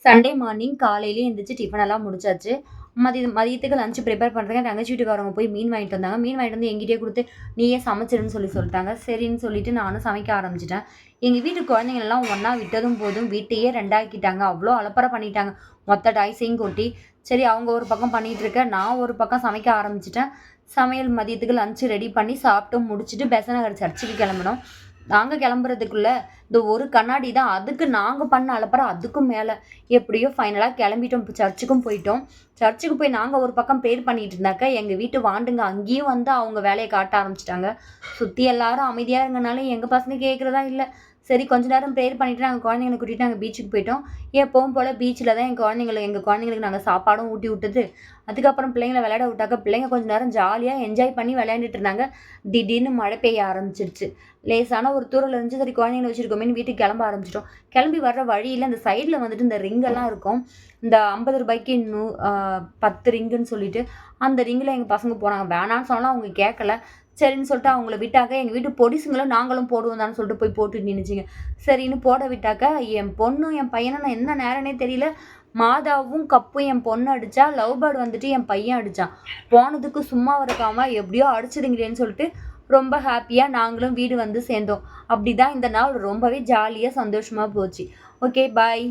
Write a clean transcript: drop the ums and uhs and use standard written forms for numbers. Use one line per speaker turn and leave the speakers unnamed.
Sunday morning காலையிலேயே எந்திரிச்சு tiffin எல்லாம் முடிச்சாச்சு. மதியத்துக்கு லஞ்ச் ப்ரிப்பேர் பண்றேங்க. தங்கச்சி வீட்டுக்காரவங்க போய் மீன் வாங்கிட்டு வந்தாங்க. மீன் வாங்கிட்டு வந்து என்கிட்டயே குடுத்து, "நீயே சமைச்சிருன்னு" சொல்லிட்டாங்க. சரின்னு சொல்லிட்டு நானும் சமைக்க ஆரம்பிச்சுட்டேன். எங்க வீட்டு குழந்தைங்களலாம் ஒண்ணா விட்டதும் போதும், வீட்டையே 2 ஆக்கிட்டாங்க. அவ்ளோ அலப்பறை பண்ணிட்டாங்க. மொத்த டாய்ஸையும் கொட்டி. சரி அவங்க ஒரு பக்கம் பண்ணிட்டு இருக்க, நான் ஒரு பக்கம் சமைக்க ஆரம்பிச்சுட்டேன். சமையல் மதியத்துக்கு லஞ்ச் ரெடி பண்ணி சாப்பிட்டு முடிச்சுட்டு பெசன்ட் நகர் சர்ச்சுக்கு கிளம்பினோம். நாங்க கிளம்புறதுக்குள்ள இந்த ஒரு கண்ணாடி தான். அதுக்கு நாங்க பண்ண அலப்பறை அதுக்கும் மேல. எப்படியோ ஃபைனலா கிளம்பிட்டோம். சர்ச்சுக்கும் போயிட்டோம். சர்ச்சுக்கு போய் நாங்க ஒரு பக்கம் ப்ரேயர் பண்ணிட்டு இருந்தாக்க, எங்க வீட்டு வாண்டுங்க அங்கேயும் வந்து அவங்க வேலைய காட்ட ஆரம்பிச்சுட்டாங்க. சுத்தி எல்லாரும் அமைதியா இருங்கனால எங்க பசங்க கேட்கிறதா இல்ல. சரி கொஞ்ச நேரம் ப்ரேயர் பண்ணிட்டு நாங்க குழந்தைங்கள கூட்டிட்டு நாங்க பீச்சுக்கு போயிட்டோம். எப்பவும் போல பீச்ல தான் எங்க குழந்தைங்களுக்கு நாங்க சாப்பாடும் ஊட்டி விட்டது. அதுக்கப்புறம் பிள்ளைங்கள விளையாட விட்டாக்க, பிள்ளைங்க கொஞ்ச நேரம் ஜாலியா என்ஜாய் பண்ணி விளையாண்டுட்டு இருந்தாங்க. திடீர்னு மழை பெய்ய ஆரம்பிச்சிருச்சு. லேசான ஒரு தூறல் இருந்துச்சு. சரி குழந்தைங்கள வச்சிருக்கோமேன்னு வீட்டுக்கு கிளம்ப ஆரம்பிச்சிட்டோம். கிளம்பி வர்ற வழியில அந்த சைடுல வந்துட்டு இந்த ரிங்கெல்லாம் இருக்கும். இந்த ரூ. 50க்கு 10 ரிங்குன்னு சொல்லிட்டு, அந்த ரிங்குல எங்க பசங்க போனாங்க. வேணான்னு சொன்னாலும் அவங்க கேட்கல. சரின்னு சொல்லிட்டு அவங்கள விட்டாக்க, எங்க வீட்டு பொடிசுங்களும் நாங்களும் போடுவோம் தான்னு சொல்லிட்டு போய் போட்டு நின்னுச்சுங்க. சரின்னு போட விட்டாக்க, என் பொண்ணும் என் பையனும் நான் என்ன நேரம்னே தெரியல. மாதாவும் கப்பும் என் பொண்ணு அடிச்சா, லவ் பேர்ட் வந்துட்டு என் பையன் அடிச்சான். போனதுக்கு சும்மா இருக்காம எப்படியோ அடிச்சிடுங்களேன்னு சொல்லிட்டு ரொம்ப ஹாப்பியா நாங்களும் வீடு வந்து சேர்ந்தோம். அப்படிதான் இந்த நாள் ரொம்பவே ஜாலியா சந்தோஷமா போச்சு. Okay bye.